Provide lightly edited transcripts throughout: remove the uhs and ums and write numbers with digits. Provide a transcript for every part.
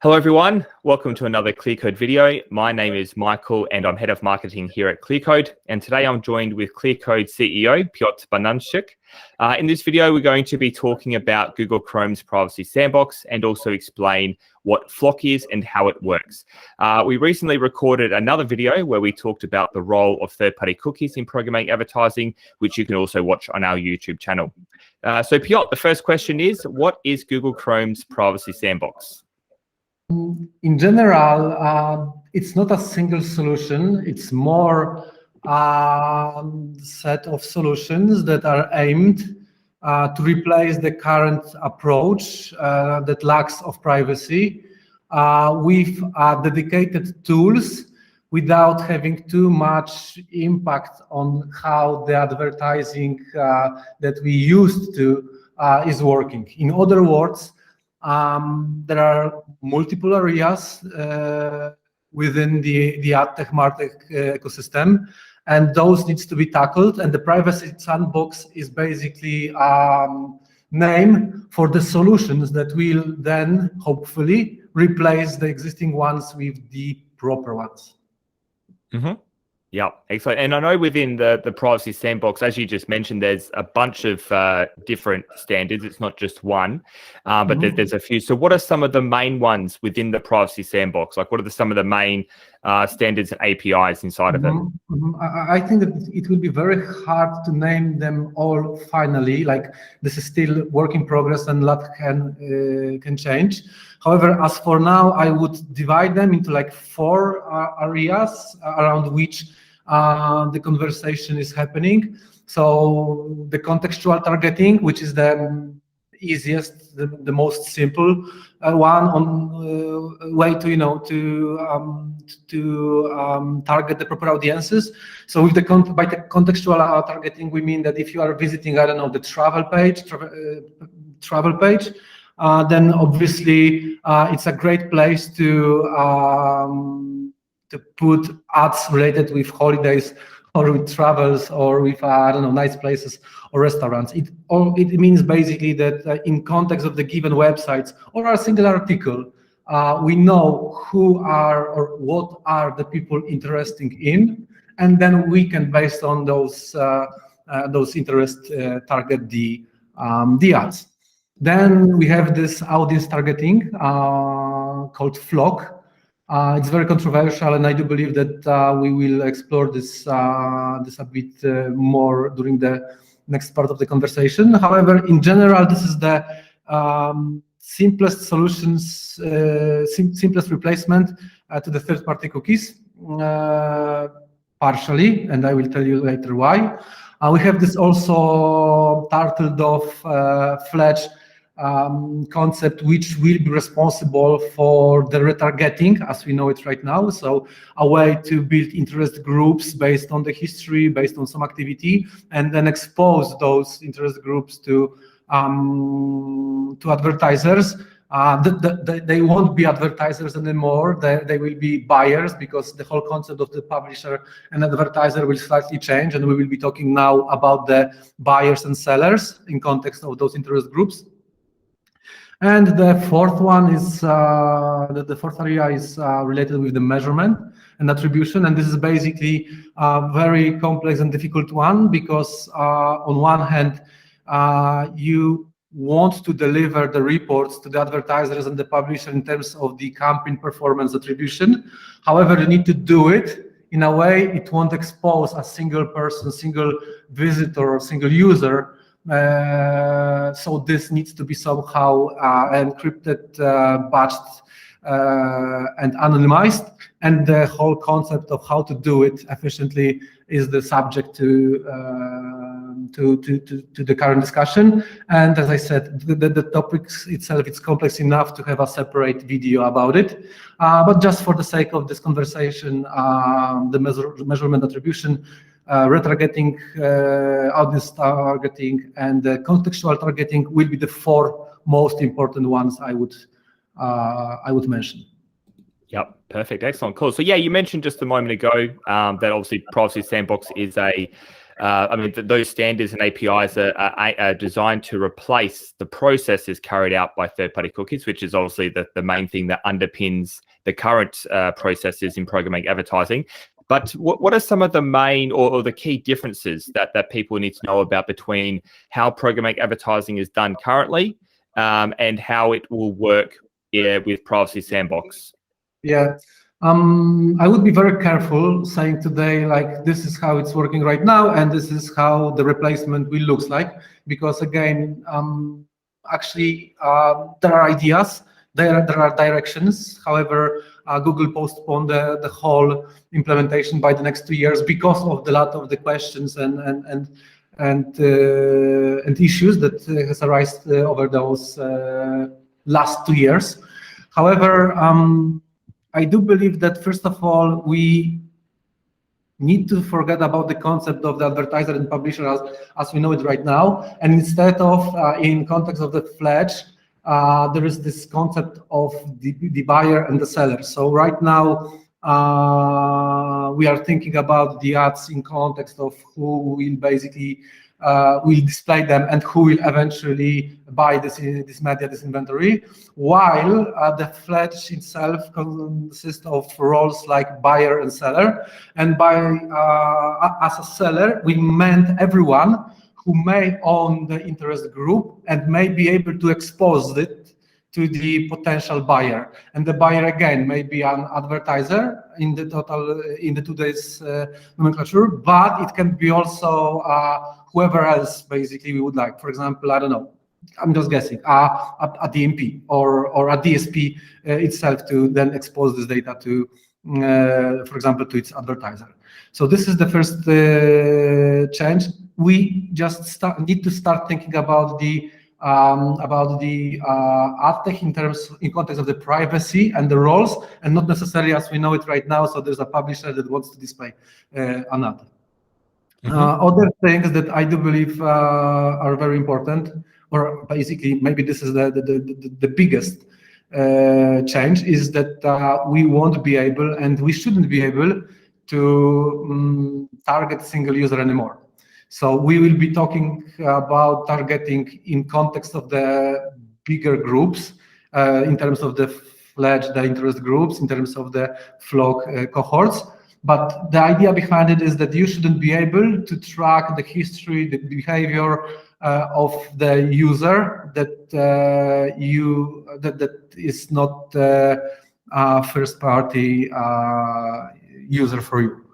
Hello everyone, welcome to another Clearcode video. My name is Michael and I'm Head of Marketing here at Clearcode. And today I'm joined with Clearcode CEO, Piotr Banaszczyk. In this video, we're going to be talking about Google Chrome's Privacy Sandbox and also explain what FLoC is and how it works. We recently recorded another video where we talked about the role of third-party cookies in programmatic advertising, which you can also watch on our YouTube channel. So Piotr, the first question is, what is Google Chrome's Privacy Sandbox? In general, it's not a single solution. It's more set of solutions that are aimed to replace the current approach that lacks of privacy with dedicated tools without having too much impact on how the advertising that we used to is working. In other words, there are multiple areas within the AdTech MarTech ecosystem, and those needs to be tackled. And the Privacy Sandbox is basically name for the solutions that will then hopefully replace the existing ones with the proper ones. Mm-hmm. Yeah, excellent. And I know within the Privacy Sandbox, as you just mentioned, there's a bunch of different standards. It's not just one, but there's a few. So what are some of the main ones within the Privacy Sandbox? Like what are some of the main standards and APIs inside of it? I think that it will be very hard to name them all finally. Like this is still work in progress and a lot can change. However, as for now, I would divide them into like four areas around which the conversation is happening. So the contextual targeting, which is the easiest, the most simple one on way to target the proper audiences. So with by the contextual targeting, we mean that if you are visiting, I don't know, the travel page, then obviously it's a great place to put ads related with holidays or with travels or with I don't know, nice places or restaurants. It means basically that in context of the given websites or a single article, we know who are or what are the people interested in, and then we can, based on those interests, target the ads. Then we have this audience targeting called FLoC. It's very controversial, and I do believe that we will explore this a bit more during the next part of the conversation. However, in general, this is the simplest solutions, simplest replacement to the third-party cookies, partially, and I will tell you later why. We have this also turtled off fledged concept, which will be responsible for the retargeting as we know it right now. So a way to build interest groups based on the history, based on some activity, and then expose those interest groups to advertisers. They won't be advertisers anymore. They will be buyers, because the whole concept of the publisher and advertiser will slightly change, and we will be talking now about the buyers and sellers in context of those interest groups. And the fourth one is the fourth area is related with the measurement and attribution, and this is basically a very complex and difficult one, because on one hand you want to deliver the reports to the advertisers and the publisher in terms of the campaign performance attribution. However, you need to do it in a way it won't expose a single person, single visitor, or single user. So this needs to be somehow encrypted, batched, and anonymized. And the whole concept of how to do it efficiently is the subject to the current discussion. And as I said, the topic itself, it's complex enough to have a separate video about it. But just for the sake of this conversation, the measurement attribution, retargeting, audience targeting, and contextual targeting will be the four most important ones I would mention. Yep, perfect, excellent, cool. So yeah, you mentioned just a moment ago that obviously Privacy Sandbox is a I mean, those standards and APIs are designed to replace the processes carried out by third-party cookies, which is obviously the main thing that underpins the current processes in programmatic advertising. But what are some of the main or the key differences that people need to know about between how programmatic advertising is done currently and how it will work with Privacy Sandbox? Yeah, I would be very careful saying today, like, this is how it's working right now, and this is how the replacement will look like, because again, actually, there are ideas, there are directions. However, Google postponed the whole implementation by the next 2 years because of a lot of the questions and issues that has arisen over those last 2 years. However, I do believe that first of all, we need to forget about the concept of the advertiser and publisher as we know it right now, and instead of in context of the FLoC, there is this concept of the buyer and the seller. So right now, we are thinking about the ads in context of who will basically will display them and who will eventually buy this media, this inventory, while the FLoC itself consists of roles like buyer and seller. And by as a seller, we meant everyone who may own the interest group and may be able to expose it to the potential buyer. And the buyer again may be an advertiser in the today's nomenclature, but it can be also whoever else basically we would like. For example, I don't know, I'm just guessing, a DMP or a DSP itself to then expose this data to, for example, to its advertiser. So this is the first change. We just need to start thinking about the AdTech in context of the privacy and the roles, and not necessarily as we know it right now. So there's a publisher that wants to display an ad. Other things that I do believe are very important, or basically maybe this is the biggest change, is that we won't be able and we shouldn't be able to target single user anymore. So we will be talking about targeting in context of the bigger groups, in terms of the FLoC, the interest groups, in terms of the FLoC cohorts. But the idea behind it is that you shouldn't be able to track the history, the behavior of the user that that is not a first-party user for you.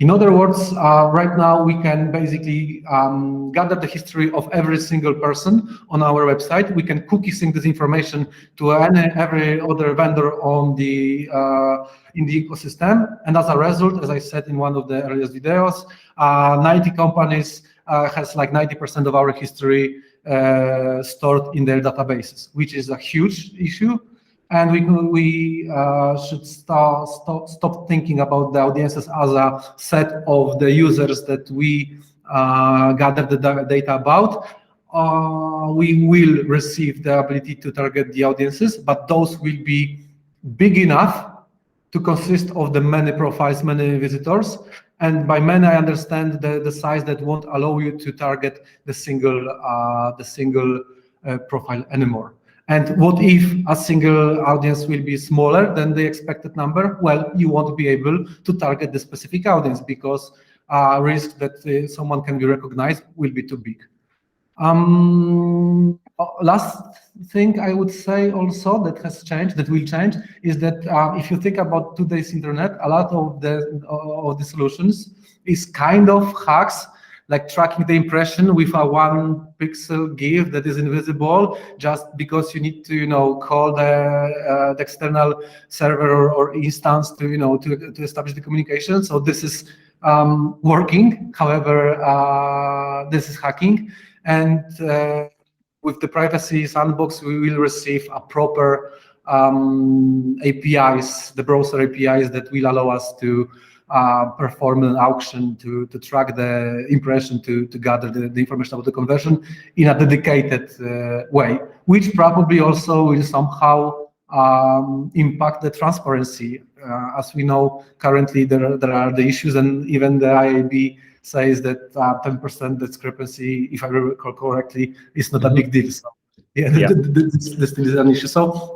In other words, right now we can basically gather the history of every single person on our website. We can cookie sync this information to every other vendor on the in the ecosystem, and as a result, as I said in one of the earliest videos, 90 companies has like 90% of our history stored in their databases, which is a huge issue. And we should stop thinking about the audiences as a set of the users that we gather the data about. We will receive the ability to target the audiences, but those will be big enough to consist of the many profiles, many visitors. And by many, I understand the size that won't allow you to target the single profile anymore. And what if a single audience will be smaller than the expected number? Well, you won't be able to target the specific audience because risk that someone can be recognized will be too big. Last thing I would say also that has changed, that will change, is that if you think about today's internet, a lot of the solutions is kind of hacks, like tracking the impression with a 1 pixel GIF that is invisible, just because you need to, call the external server or instance to, to establish the communication. So this is working. However, this is hacking, and with the Privacy Sandbox, we will receive a proper APIs, the browser APIs that will allow us to perform an auction to track the impression, to gather the information about the conversion in a dedicated way, which probably also will somehow impact the transparency. As we know, currently there are the issues, and even the IAB says that 10% discrepancy, if I recall correctly, is not a big deal. So yeah, this thing is an issue. So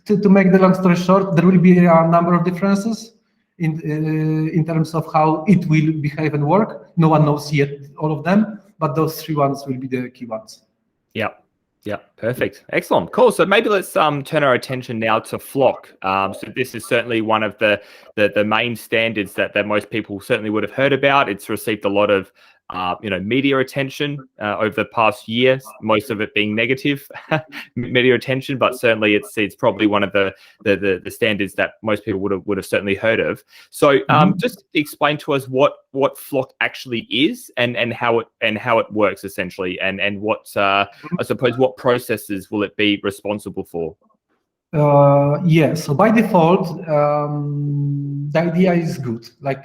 to make the long story short, there will be a number of differences in terms of how it will behave and work. No one knows yet all of them, but those 3 ones will be the key ones. Yeah, perfect. Excellent. Cool. So maybe let's turn our attention now to FLoC. So this is certainly one of the main standards that most people certainly would have heard about. It's received a lot of media attention over the past year, most of it being negative media attention, but certainly it's probably one of the standards that most people would have certainly heard of. So just explain to us what FLoC actually is and how it works essentially, and what I suppose what processes will it be responsible for? Yeah, so by default, the idea is good. Like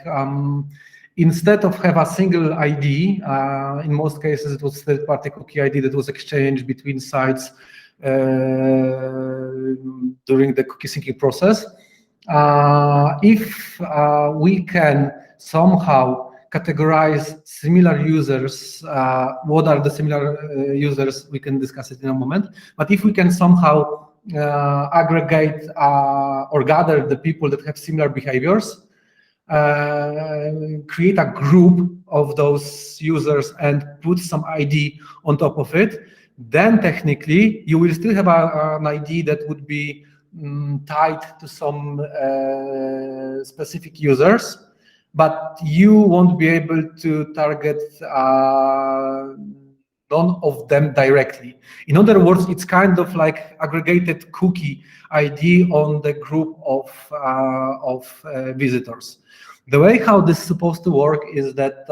instead of have a single ID, in most cases it was third-party cookie ID that was exchanged between sites during the cookie syncing process. If we can somehow categorize similar users, what are the similar users, we can discuss it in a moment. But if we can somehow aggregate or gather the people that have similar behaviors, create a group of those users and put some ID on top of it, then technically you will still have an ID that would be tied to some specific users, but you won't be able to target none of them directly. In other words, it's kind of like aggregated cookie ID on the group of visitors. The way how this is supposed to work is that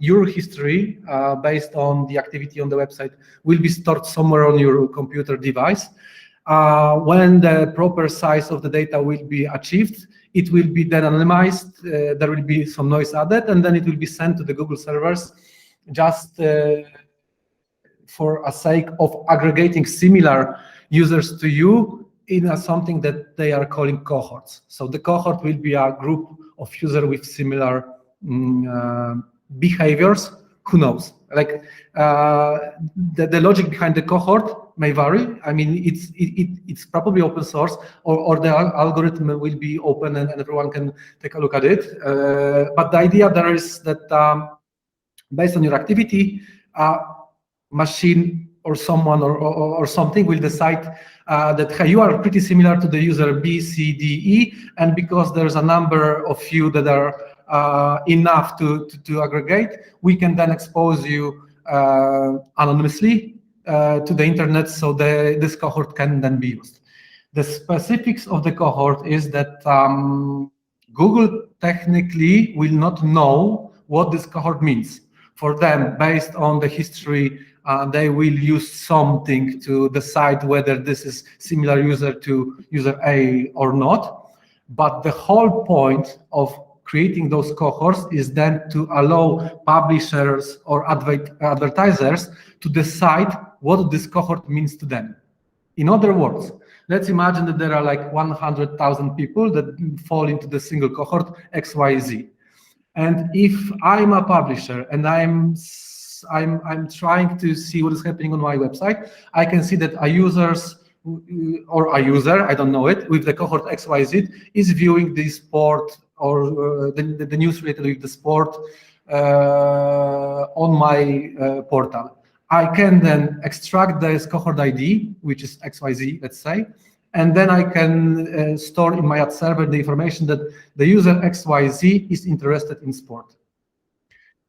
your history, based on the activity on the website, will be stored somewhere on your computer device. When the proper size of the data will be achieved, it will be then anonymized, there will be some noise added, and then it will be sent to the Google servers just for a sake of aggregating similar users to you in something that they are calling cohorts. So the cohort will be a group of users with similar behaviors. Who knows? Like the logic behind the cohort may vary. I mean, it's probably open source, or the algorithm will be open and everyone can take a look at it. But the idea there is that based on your activity, machine or someone or something will decide that hey, you are pretty similar to the user B, C, D, E, and because there's a number of you that are enough to aggregate, we can then expose you anonymously to the internet, so this cohort can then be used. The specifics of the cohort is that Google technically will not know what this cohort means. For them, based on the history, they will use something to decide whether this is similar user to user A or not. But the whole point of creating those cohorts is then to allow publishers or advertisers to decide what this cohort means to them. In other words, let's imagine that there are like 100,000 people that fall into the single cohort XYZ. And if I'm a publisher and I'm trying to see what is happening on my website, I can see that a user, I don't know it, with the cohort XYZ is viewing the sport or the news related with the sport on my portal. I can then extract this cohort ID, which is XYZ, let's say, and then I can store in my ad server the information that the user XYZ is interested in sport.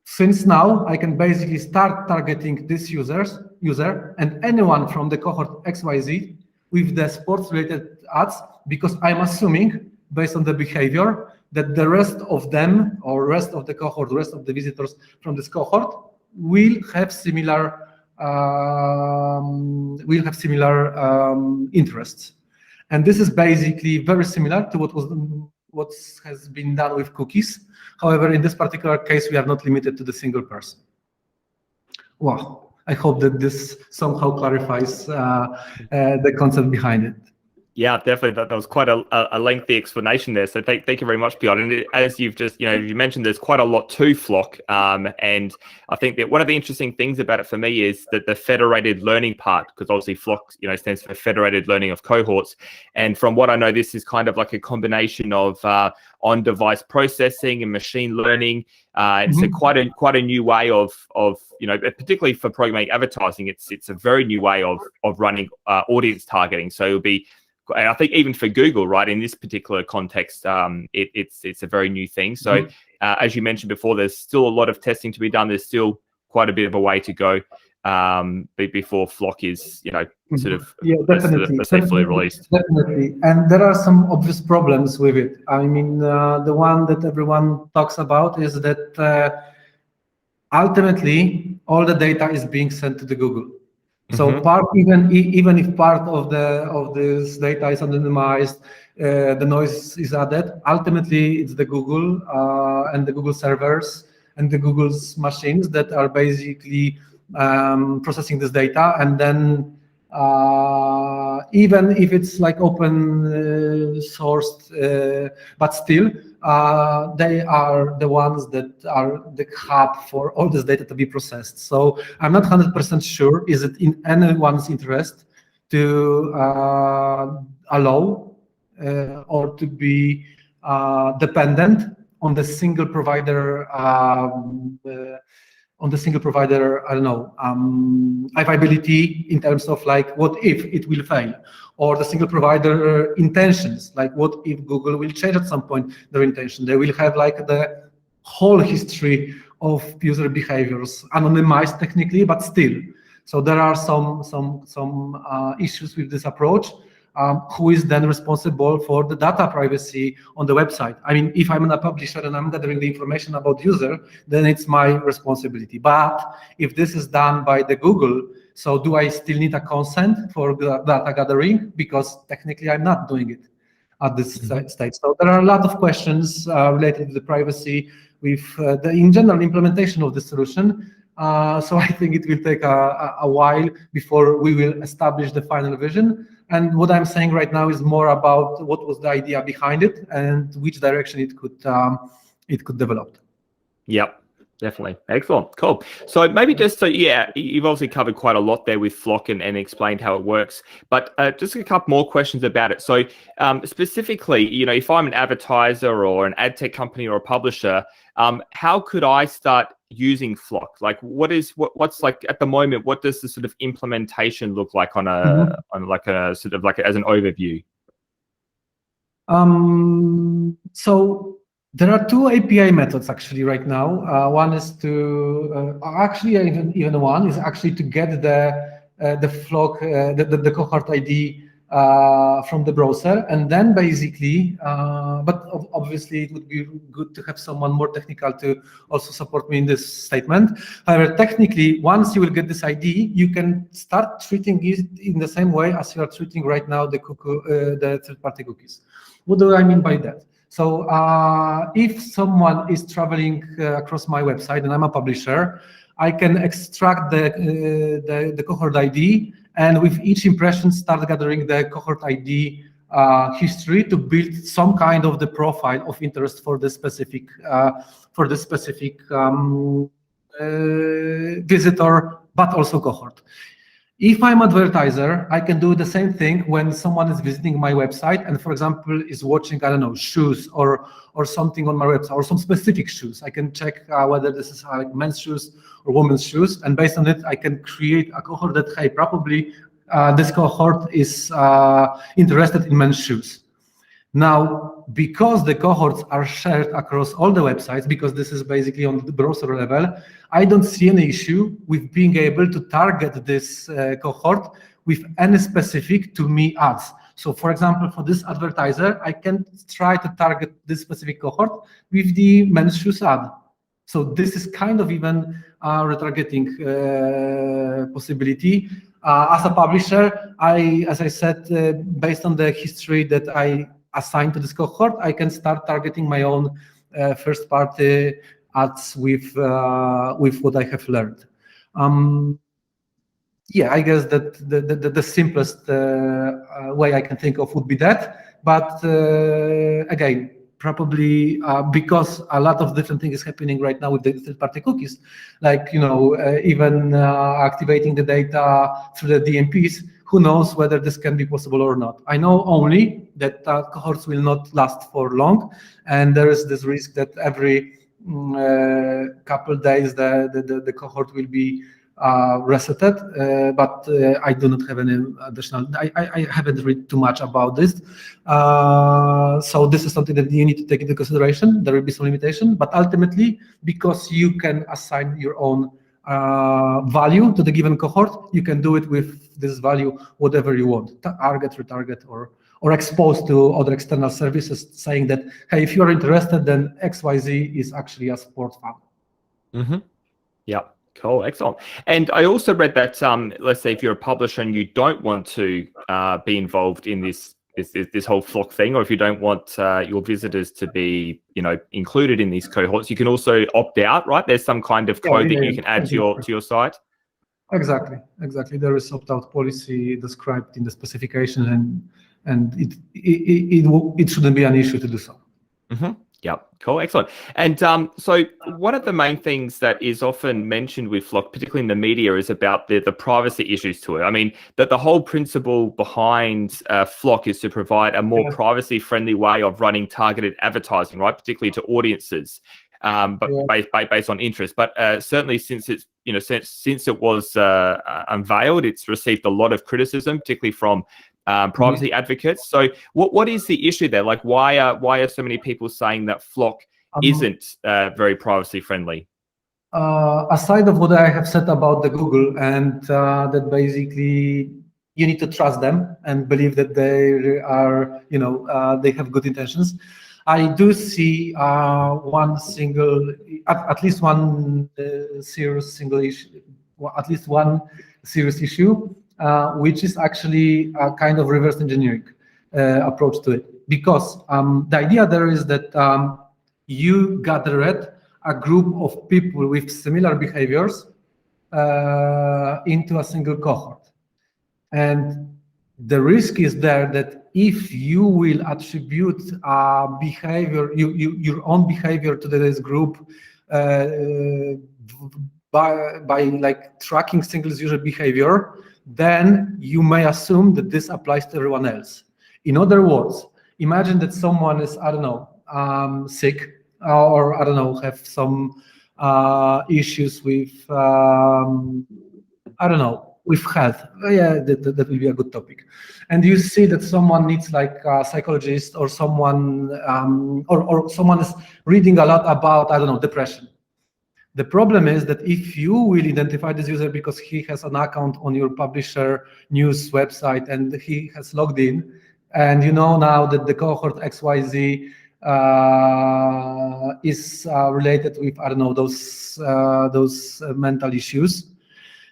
Since now, I can basically start targeting this user and anyone from the cohort XYZ with the sports-related ads, because I'm assuming, based on the behavior, that the rest of them, or rest of the cohort, the rest of the visitors from this cohort will have similar interests. And this is basically very similar to what has been done with cookies. However, in this particular case, we are not limited to the single person. Wow, I hope that this somehow clarifies the concept behind it. Yeah, definitely. That was quite a lengthy explanation there. So thank you very much, Piotr. And as you've just, you mentioned, there's quite a lot to FLoC. And I think that one of the interesting things about it for me is that the federated learning part, because obviously FLoC, stands for Federated Learning of Cohorts. And from what I know, this is kind of like a combination of on-device processing and machine learning. And so quite a new way of particularly for programmatic advertising, it's a very new way of running audience targeting. So it'll be, I think even for Google, right, in this particular context, it's a very new thing. So as you mentioned before, there's still a lot of testing to be done. There's still quite a bit of a way to go before FLoC is, sort of, let's say, fully released. Definitely. And there are some obvious problems with it. I mean, the one that everyone talks about is that ultimately all the data is being sent to the Google. So part, even if part of this data is anonymized, the noise is added. Ultimately, it's the Google and the Google servers and the Google's machines that are basically processing this data. And then even if it's like open sourced, but still, they are the ones that are the hub for all this data to be processed. So I'm not 100% sure, is it in anyone's interest to allow or to be dependent on the single provider, I don't know, viability in terms of like, what if it will fail? Or the single provider intentions, like what if Google will change at some point their intention? They will have like the whole history of user behaviors, anonymized technically, but still. So there are some issues with this approach. Who is then responsible for the data privacy on the website? I mean, if I'm a publisher and I'm gathering the information about user, then it's my responsibility. But if this is done by the Google, so do I still need a consent for the data gathering? Because technically I'm not doing it at this stage. So there are a lot of questions related to the privacy with the in general implementation of the solution. So I think it will take a while before we will establish the final vision. And what I'm saying right now is more about what was the idea behind it and which direction it could develop. Yep, definitely. Excellent. Cool. So maybe just you've obviously covered quite a lot there with FLoC and explained how it works, but just a couple more questions about it. So specifically, if I'm an advertiser or an ad tech company or a publisher, how could I start using FLoC? Like, what's like at the moment? What does the sort of implementation look like on a sort of like as an overview? So there are two API methods actually right now. One is to actually even one is actually to get the FLoC the cohort ID from the browser, and then basically, but obviously it would be good to have someone more technical to also support me in this statement. However, technically, once you will get this ID, you can start treating it in the same way as you are treating right now the third-party cookies. What do I mean by that? So if someone is traveling across my website and I'm a publisher, I can extract the cohort ID, and with each impression start gathering the cohort ID history to build some kind of the profile of interest for the specific visitor, but also cohort. If I'm an advertiser, I can do the same thing when someone is visiting my website and, for example, is watching, I don't know, shoes or something on my website, or some specific shoes. I can check whether this is like men's shoes or women's shoes, and based on it, I can create a cohort that, hey, probably this cohort is interested in men's shoes. Now, because the cohorts are shared across all the websites, because this is basically on the browser level, I don't see any issue with being able to target this cohort with any specific to me ads. So for example, for this advertiser, I can try to target this specific cohort with the men's shoes ad. So this is kind of even a retargeting possibility. As a publisher, as I said, based on the history that I assigned to this cohort, I can start targeting my own first-party ads with what I have learned. yeah, I guess that the simplest way I can think of would be that. But again, probably because a lot of different things is happening right now with the third-party cookies, like even activating the data through the DMPs. Who knows whether this can be possible or not? I know only that cohorts will not last for long, and there is this risk that every couple days the cohort will be resetted, but I do not have any additional. I haven't read too much about this, so this is something that you need to take into consideration. There will be some limitation, but ultimately, because you can assign your own value to the given cohort, you can do it with this value whatever you want, target, retarget, or exposed to other external services, saying that, hey, if you're interested, then XYZ is actually a sport fan. Mm-hmm. Yeah, cool, excellent. And I also read that, let's say if you're a publisher and you don't want to be involved in this whole FLoC thing, or if you don't want your visitors to be, included in these cohorts, you can also opt out, right? There's some kind of code that you can add to your site. Exactly. There is opt-out policy described in the specification, and it shouldn't be an issue to do so. Mm-hmm. Yeah, cool, excellent. And so one of the main things that is often mentioned with FLoC, particularly in the media, is about the privacy issues to it. I mean, that the whole principle behind FLoC is to provide a more privacy-friendly way of running targeted advertising, right? Particularly to audiences, but based on interest. But certainly since it's since it was unveiled, it's received a lot of criticism, particularly from privacy advocates. So what is the issue there? Like, why are so many people saying that FLoC isn't very privacy friendly? Aside of what I have said about the Google, and that basically you need to trust them and believe that they are, they have good intentions. I do see one single, at least one serious single issue, at least one serious issue, which is actually a kind of reverse engineering approach to it. Because the idea there is that you gathered a group of people with similar behaviors into a single cohort. And the risk is there that if you will attribute behavior, your own behavior to this group by like tracking single user behavior, then you may assume that this applies to everyone else. In other words, imagine that someone is, I don't know, sick, or I don't know, have some issues with, I don't know, with health. Yeah, that will be a good topic. And you see that someone needs like a psychologist, or someone, or someone is reading a lot about, I don't know, depression. The problem is that if you will identify this user because he has an account on your publisher news website and he has logged in, and you know now that the cohort XYZ is related with, I don't know, those mental issues,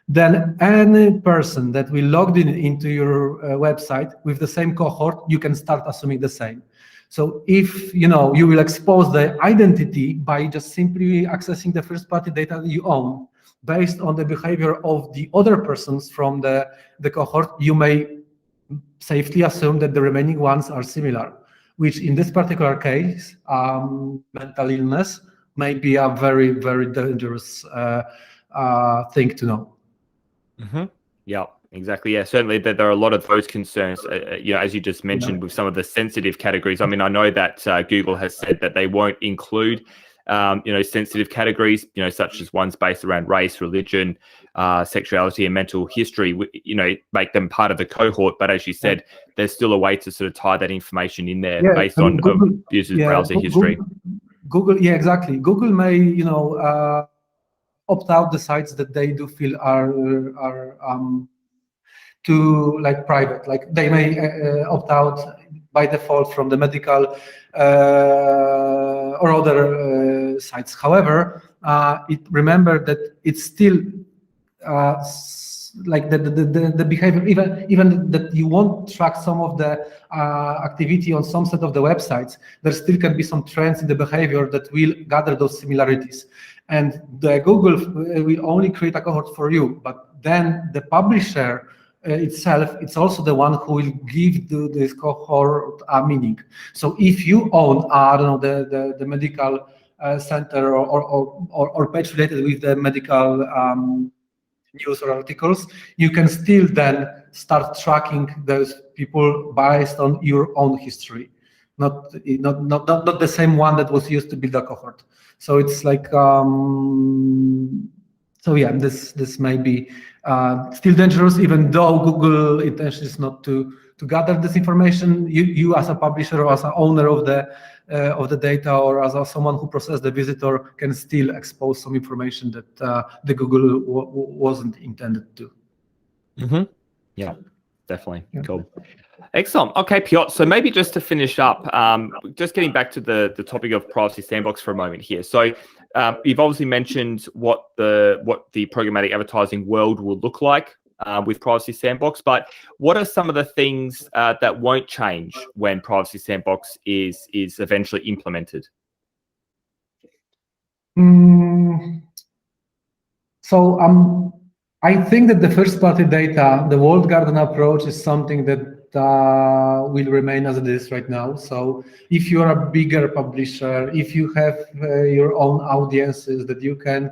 then any person that will log in into your website with the same cohort, you can start assuming the same. So if you will expose the identity by just simply accessing the first-party data that you own based on the behavior of the other persons from the cohort, you may safely assume that the remaining ones are similar, which in this particular case, mental illness may be a very, very dangerous thing to know. Mm-hmm. Yeah, exactly. Yeah, certainly there are a lot of those concerns, as you just mentioned, with some of the sensitive categories. I mean, I know that Google has said that they won't include, sensitive categories, such as ones based around race, religion, sexuality, and mental history, make them part of the cohort. But as you said, there's still a way to sort of tie that information in there based on users' browser history. Google, yeah, exactly. Google may, opt out the sites that they do feel are too like private. Like they may opt out by default from the medical or other sites. However, remember that it's still like the behavior, even that you won't track some of the activity on some set of the websites, there still can be some trends in the behavior that will gather those similarities. and the Google will only create a cohort for you, but then the publisher itself, it's also the one who will give this cohort a meaning. So if you own, I don't know, the medical center or page related with the medical news or articles, you can still then start tracking those people based on your own history, not the same one that was used to build a cohort. So it's like, so yeah, this may be still dangerous, even though Google intention is not to gather this information. You as a publisher or as an owner of the data, or as someone who processed the visitor, can still expose some information that the Google wasn't intended to. Mm-hmm. Yeah, definitely. Yeah. Cool. Excellent. Okay, Piotr. So maybe just to finish up, just getting back to the topic of Privacy Sandbox for a moment here. So you've obviously mentioned what the programmatic advertising world will look like with Privacy Sandbox, but what are some of the things that won't change when Privacy Sandbox is eventually implemented? So I think that the first-party data, the walled garden approach, is something that will remain as it is right now. So if you are a bigger publisher, if you have your own audiences that you can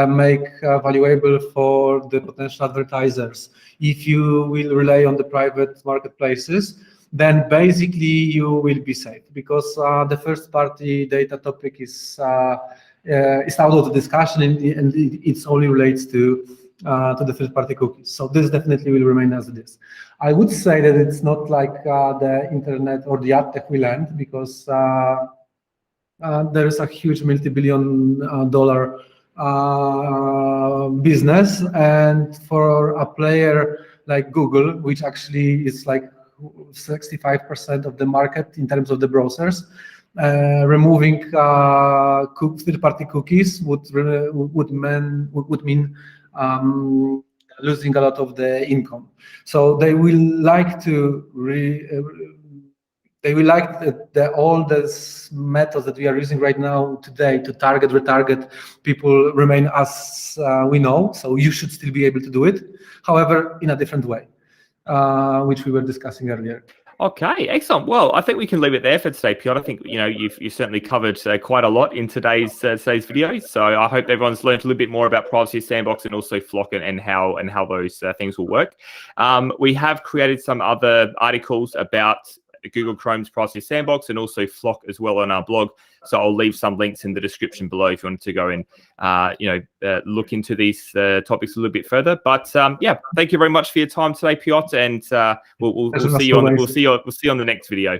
make valuable for the potential advertisers, if you will rely on the private marketplaces, then basically you will be safe, because the first-party data topic is out of the discussion, and it only relates to the third-party cookies. So this definitely will remain as it is. I would say that it's not like the internet or the AdTech will end, because there is a huge multi-billion-dollar business, and for a player like Google, which actually is like 65% of the market in terms of the browsers, removing third-party cookies would mean losing a lot of the income. So they will like to all these methods that we are using right now today to target, retarget people remain as we know. So you should still be able to do it, however, in a different way, which we were discussing earlier. Okay, excellent. Well, I think we can leave it there for today, Piotr. I think you've certainly covered quite a lot in today's video. So I hope everyone's learned a little bit more about Privacy Sandbox and also FLoC and how those things will work. We have created some other articles about Google Chrome's Privacy Sandbox and also FLoC as well on our blog. So I'll leave some links in the description below if you wanted to go and look into these topics a little bit further. But yeah, thank you very much for your time today, Piotr, and we'll see you on the next video.